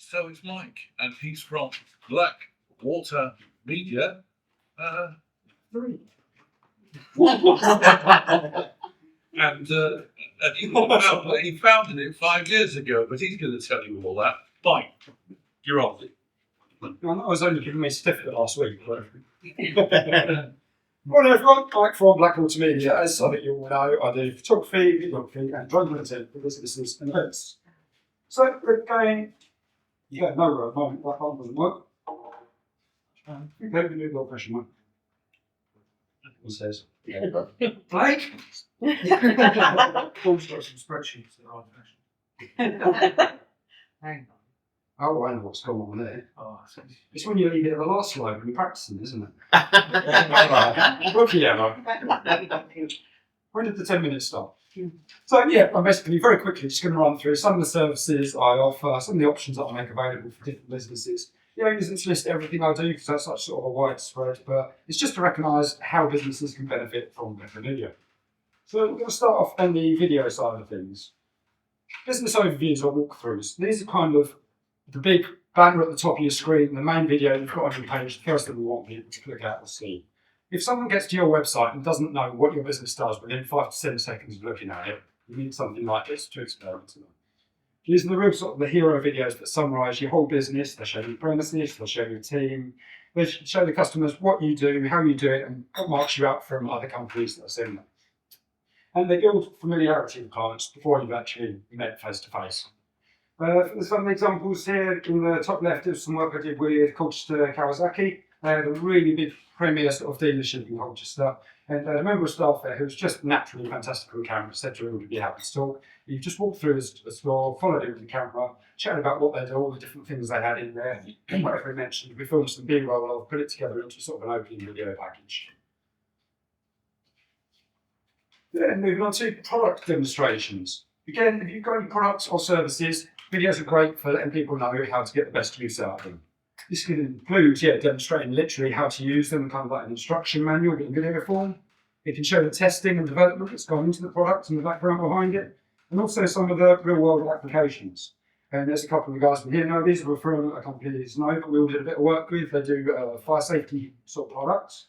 So it's Mike, and he's from Blackwater Media. 3. And he founded it 5 years ago, but he's going to tell you all that. Mike, you're on. I was only giving me a certificate last week. But... Morning everyone, Mike from Blackwater Media. As I think you all know, I do photography, videography and drone content for businesses and events. So we're going, nowhere at the moment, that one doesn't work. Okay, we can do the old fashioned one. It says, Blake? Paul's got some spreadsheets that are old fashioned. Hang on. Oh, I know what's going on there. Oh, it's when you leave it at the last slide when you're practicing, isn't it? When did the 10 minutes start? So yeah, I'm basically very quickly just going to run through some of the services I offer, some of the options that I make available for different businesses. The aim isn't to list everything I do because that's such sort of a widespread, but it's just to recognise how businesses can benefit from better video. So we're going to start off on the video side of things. Business overviews or walkthroughs. These are kind of the big banner at the top of your screen, the main video you've got on your page, the first thing we want people to click out and see. If someone gets to your website and doesn't know what your business does within 5 to 7 seconds of looking at it, you need something like this to explain to them. Using the real sort of the hero videos that summarise your whole business, they show you the premises, they'll show your team, they show the customers what you do, how you do it, and what marks you out from other companies that are similar. And they build familiarity with clients before you've actually met face to face. Some examples here in the top left of some work I did with Colchester Kawasaki. They had a really big premier sort of dealership in Colchester, and a member of staff there who was just naturally fantastic on camera said to him, "Would you be happy to talk?" You just walked through his store, followed him with the camera, chatted about what they do, all the different things they had in there, and whatever he mentioned. We filmed some B-roll of, put it together into sort of an opening video package. Then moving on to product demonstrations. Again, if you've got any products or services, videos are great for letting people know how to get the best use out of them. This can include, demonstrating literally how to use them, kind of like an instruction manual in video form. It can show the testing and development that's gone into the product and the background behind it, and also some of the real-world applications. And there's a couple of the guys from here know these are from a company that know that we all did a bit of work with. They do fire safety sort of products.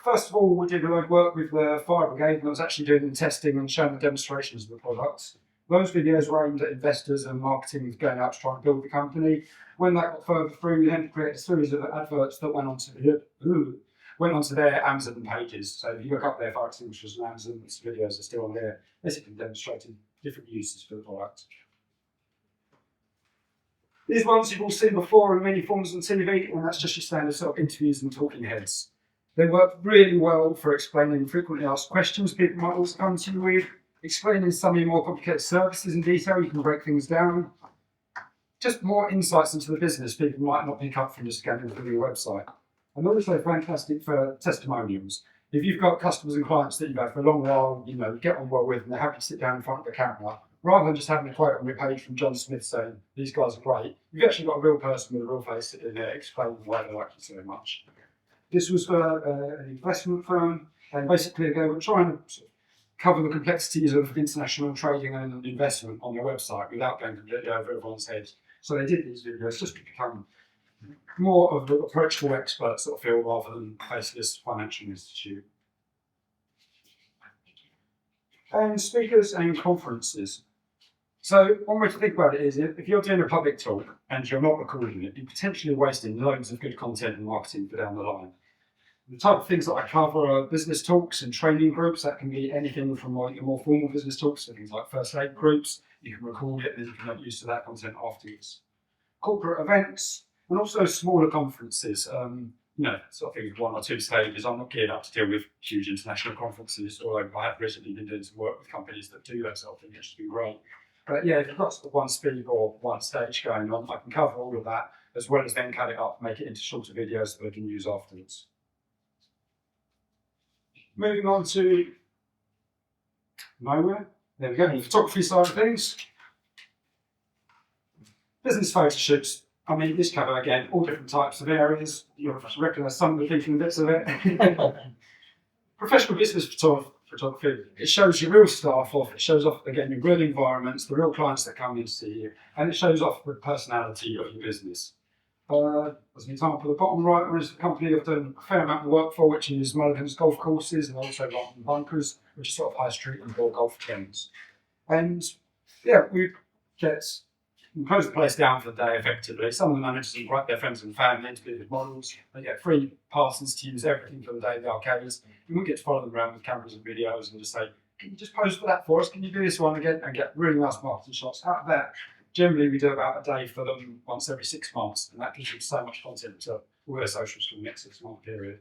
First of all, we did a lot of work with the fire brigade that was actually doing the testing and showing the demonstrations of the products. Those videos were aimed at investors and marketing going out to try and build the company. When that got further through, we then created a series of adverts that went onto their Amazon pages. So if you look up their fire extinguishers on Amazon, these videos are still on there, basically demonstrating different uses for the product. These ones you've all seen before in many forms on TV, and that's just your standard sort of interviews and talking heads. They work really well for explaining frequently asked questions people might also come to you with, explaining some of your more complicated services in detail. You can break things down. Just more insights into the business people might not pick up from just scanning through your website. And also fantastic for testimonials. If you've got customers and clients that you've had for a long while, get on well with, and they're happy to sit down in front of the camera, rather than just having a quote on your page from John Smith saying, "These guys are great," you've actually got a real person with a real face sitting there explaining why they like you so much. This was for an investment firm, and basically they were trying to cover the complexities of international trading and investment on their website without going completely over everyone's head. So they did these videos just to become more of an approachable expert sort of feel rather than basically this financial institute. And speakers and conferences. So one way to think about it is if you're doing a public talk and you're not recording it, you're potentially wasting loads of good content and marketing for down the line. The type of things that I cover are business talks and training groups. That can be anything from your more formal business talks to things like first aid groups. You can record it and you can make use of that content afterwards. Corporate events and also smaller conferences. Sort of thing with 1 or 2 stages. I'm not geared up to deal with huge international conferences, although I have recently been doing some work with companies that do that sort of thing, which has been great. But yeah, if you've got sort of 1 speed or 1 stage going on, I can cover all of that, as well as then cut it up, make it into shorter videos that I can use afterwards. Moving on to nowhere. There we go, the photography side of things. Business photo shoots. I mean, this cover again, all different types of areas. You'll recognise some of the people and bits of it. Professional business photography. It shows your real staff off, it shows off, again, your real environments, the real clients that come in to see you, and it shows off the personality of your business. As an example, the bottom right one is the company I've done a fair amount of work for, which is Mulligan's Golf Courses and also London Bunkers, which is sort of high street and golf games. And yeah, we close the place down for the day effectively. Some of the managers invite their friends and family to be the models. They get free passes to use everything for the day, the arcades. And we get to follow them around with cameras and videos and just say, can you just pose for that for us? Can you do this one again? And get really nice marketing shots out of that. Generally, we do about a day for them once every 6 months, and that gives them so much content to all their socials for the next 6 month period.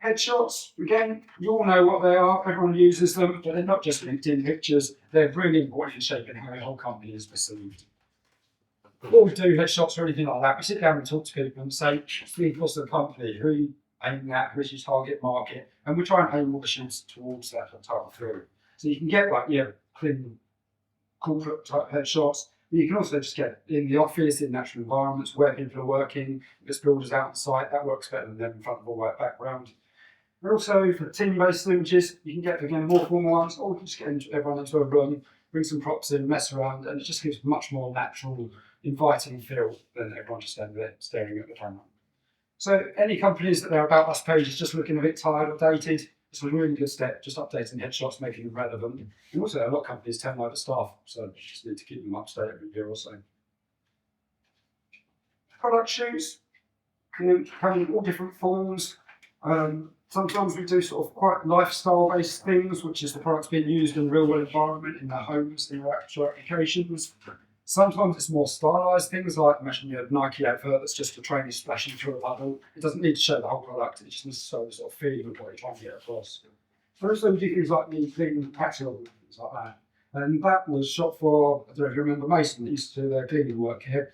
Headshots, again, you all know what they are, everyone uses them, but they're not just LinkedIn pictures, they're really important in shaping how your whole company is perceived. Before we do headshots or anything like that, we sit down and talk to people and say, what's the company, who are you aiming at, who's your target market, and we try and aim all the shoots towards that target through. So you can get like, clean corporate type headshots, but you can also just get in the office, in natural environments where people are working, there's builders out on site, that works better than them in front of a white background. And also for team-based images, you can get, again, more formal ones, or you can just get everyone into a room, bring some props in, mess around, and it just gives a much more natural, inviting feel than everyone just standing there staring at the camera. So any companies that their About Us page is just looking a bit tired or dated, it's a really good step, just updating headshots, making them relevant. And also a lot of companies turn over staff, so you just need to keep them up to date every year or so. Product shoots can come in all different forms. Sometimes we do sort of quite lifestyle-based things, which is the products being used in the real-world environment, in their homes, in their actual applications. Sometimes it's more stylised things, like imagine you have a Nike advert that's just a trainee splashing through a puddle. It doesn't need to show the whole product, it just needs to show the sort of feeling of what you're trying to get across. But also we do things like the clean catalogue and things like that. And that was shot for, I don't know if you remember Mason, that used to do their cleaning work here.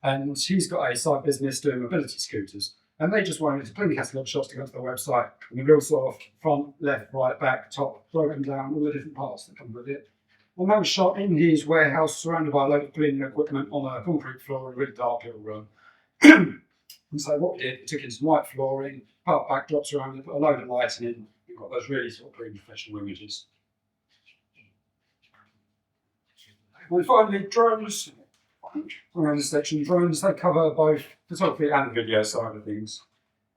And he's got a side business doing mobility scooters. And they just wanted to clean the catalogue shots to go to their website. And the real sort of front, left, right, back, top, broken down, all the different parts that come with it. And that was shot in his warehouse, surrounded by a load of cleaning equipment on a concrete floor in a really dark little room. And so what we did, we took in some white flooring, part backdrops around it, put a load of lighting in. We've got those really sort of pretty professional images. And finally, drones. Around this section, drones, they cover both photography and the video side of things.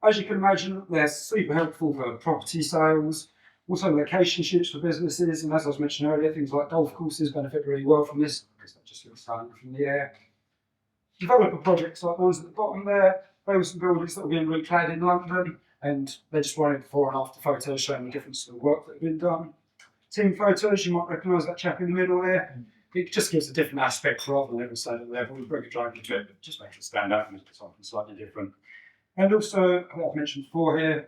As you can imagine, they're super helpful for property sales, also location shoots for businesses, and as I was mentioning earlier, things like golf courses benefit really well from this, because that just looks stunning from the air. Developer projects like the ones at the bottom there, they were some buildings that were being reclad in London, and they just wanted before and after photos showing the difference of the work that had been done. Team photos, you might recognise that chap in the middle there. It just gives a different aspect rather than everyone staying at the level. We bring a drone into it, but it just makes it stand out and make something slightly different. And also, what I've mentioned before here,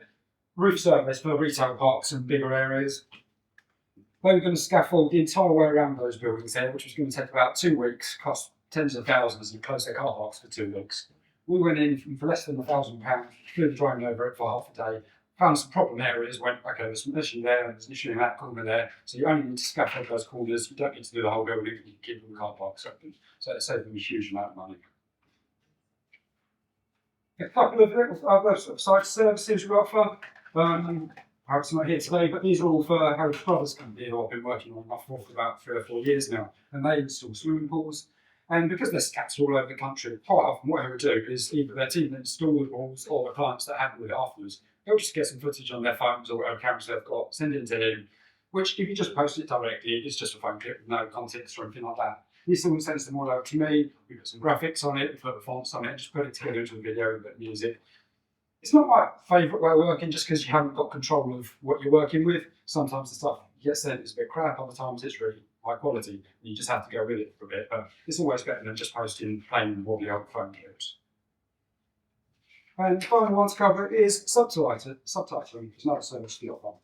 roof surveys for retail parks and bigger areas. They were going to scaffold the entire way around those buildings here, which was going to take about 2 weeks, cost tens of thousands, and close their car parks for 2 weeks. We went in for less than £1,000, flew the drone over it for half a day, found some problem areas, went, okay, there's an issue there, there's an issue in that corner there, so you only need to scaffold those corners, you don't need to do the whole building, you can keep the car parks open. So it saved them a huge amount of money. A couple of little other sort of site services we offer. Perhaps not here today, but these are all for Harris Brothers Company, who I've been working on for about 3 or 4 years now, and they install swimming pools. And because they're scattered all over the country, quite often what they would do is either their team that install the pools or the clients that have with it afterwards, they'll just get some footage on their phones or whatever cameras they've got, send it to him, which if you just post it directly, it's just a phone clip with no context or anything like that. He still sends them all over to me, we put some graphics on it, we put the fonts on it, just put it together into a video with a bit of music. It's not my favourite way of working just because you haven't got control of what you're working with. Sometimes the stuff you get sent is a bit crap, other times it's really high quality, and you just have to go with it for a bit, but it's always better than just posting plain wobbly old phone clips. And the final one to cover is subtitling. It's not a service for your phone.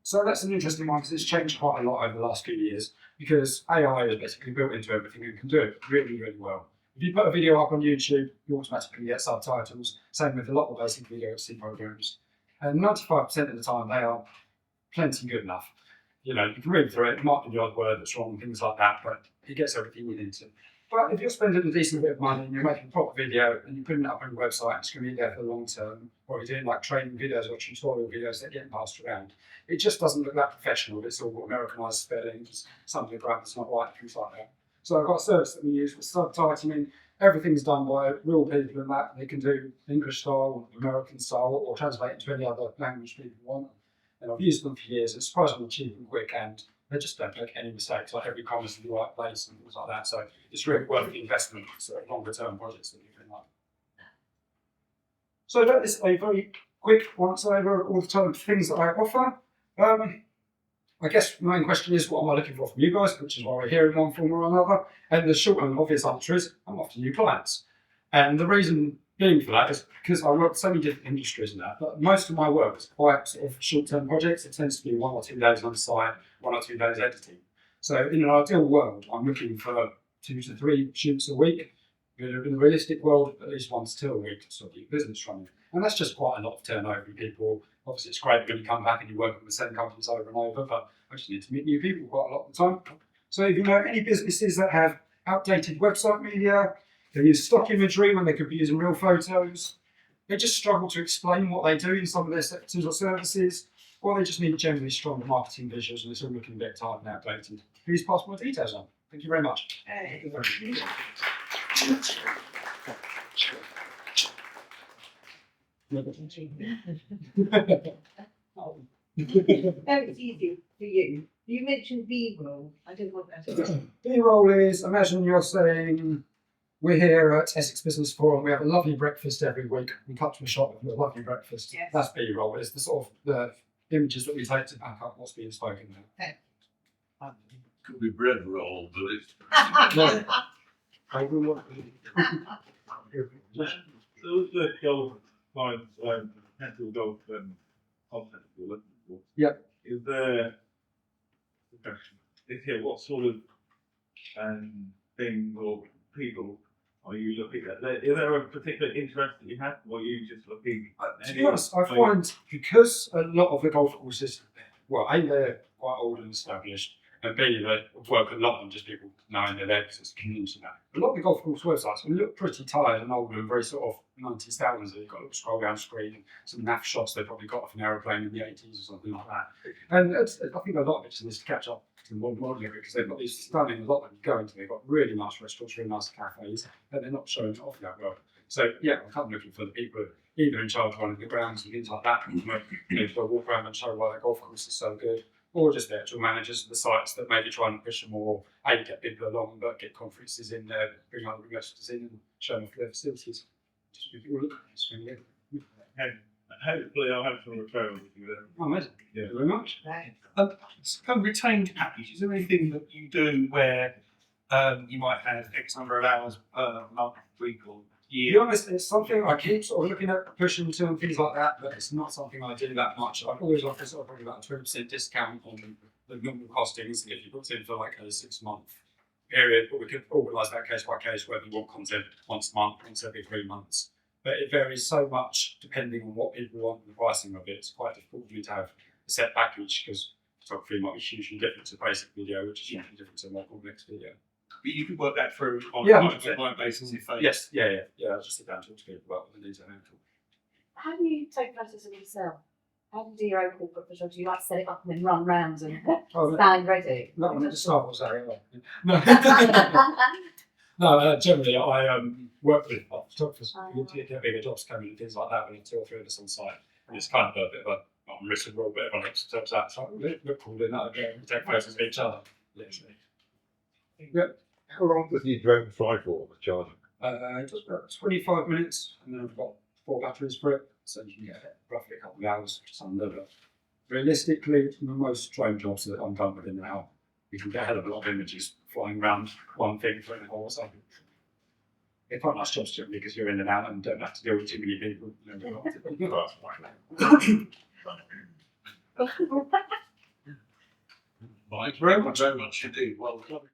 So that's an interesting one because it's changed quite a lot over the last few years because AI is basically built into everything and can do it really, really well. If you put a video up on YouTube, you automatically get subtitles. Same with a lot of basic video editing programs. And 95% of the time, they are plenty good enough. You know, you can read through it, it might be the odd word that's wrong, things like that, but it gets everything you need to. But if you're spending a decent bit of money and you're making a proper video and you're putting it up on your website, it's going to be there for the long term, or you're doing like training videos or tutorial videos that get passed around, it just doesn't look that professional. It's all Americanized spellings, some of the grammar's not right, things like that. So I've got a service that we use for subtitling. Everything's done by real people and that. They can do English style, American style, or translate into any other language people want. And I've used them for years. It's surprisingly cheap and quick, and they just don't make any mistakes. Like every comma's in the right place and things like that. So it's really worth the investment for longer term projects that you can like. So that is a very quick once over all the type of things that I offer. I guess the main question is, what am I looking for from you guys, which is why we're here in one form or another. And the short and obvious answer is, I'm after new clients. And the reason being for that is because I work with so many different industries and that, but most of my work is quite sort of short-term projects. It tends to be 1 or 2 days on site, 1 or 2 days editing. So in an ideal world, I'm looking for 2 to 3 shoots a week. In a realistic world, at least 1 to 2 a week to sort of keep business running. And that's just quite a lot of turnover in people. Obviously, it's great when you come back and you work with the same companies over and over, but I just need to meet new people quite a lot of the time. So if you know any businesses that have outdated website media, they use stock imagery when they could be using real photos, they just struggle to explain what they do in some of their sectors or services, or they just need generally strong marketing visuals and it's all looking a bit tired and outdated, please pass my details on. Thank you very much. Hey. It's easy for you. You mentioned B-roll. I don't know what that is. B-roll is, imagine you're saying, we're here at Essex Business Forum, we have a lovely breakfast every week. We cut to a shop with a lovely breakfast. Yes. That's B-roll. It's the sort of the images that we take to back up what's being spoken there. Could be bread roll, but it's I will work with So with the golf clients, potential golf content you're looking for. Yep. Is there what sort of things or people are you looking at? Is there a particular interest that you have, or are you just looking at To be honest, I find because a lot of the golf courses, well, A, they're quite old and established, and B, they work a lot on just people knowing their legs as a community now. A lot of the golf course websites will look pretty tired and old and very sort of 90s thousands. They've got a little scroll down screen and some nav shots they probably got off an aeroplane in the 80s or something like that. And I think a lot of it just needs to catch up to the modern era because they've got these stunning, a lot of them go into, they've got really nice restaurants, really nice cafes, and they're not showing it off that well. So yeah, I'm kind of looking for the people either in charge of running the grounds and things like that, to walk around and show why their golf course is so good, or just the actual managers of the sites that maybe try and push them more, get people along, but get conferences in there, bring other investors in and show them off their facilities. Just give people a look. hopefully I'll have some referrals to you there. Oh, amazing. Yeah. Thank you very much. Right. Kind of retained package. Is there anything that you do where you might have X number of hours per month, week, or To be year? honest, it's something I keep sort of looking at pushing to and things like that, but it's not something I do that much. I always offer sort of probably about a 20% discount on the normal costings if you booked in for like a 6 month period, but we could organise that case by case whether you want content once a month, once every 3 months. But it varies so much depending on what people want and the pricing of it. It's quite difficult for me to have a set package because photography might be hugely different to basic video, which is hugely different to a more complex video. But you can work that through on Yeah, a client basis if they. Yes, yeah. I'll just sit down and talk to people about what they need to handle. How do you take photos of yourself? How do you do your own corporate photography? Do you like set it up and then run rounds and Oh, stand ready? That one at the start was very well. No, generally I work with photographers who get bigger jobs coming and things like that. We need 2 or 3 of us on site, and it's kind of a bit of a risk and roll, bit of a mix in terms of that. So we look cool doing that. We take photos of each other. Literally. Yep. How long does your drone fly for on the charger? It does about 25 minutes, and then I've got 4 batteries for it, so you can get roughly a couple of hours just under. But realistically, most drone jobs that I'm done with in now, you can get a hell of a lot of images flying around one thing for an hour or something. They're quite nice jobs generally because you're in and out and don't have to deal with too many people. Thank you very much indeed. Well done.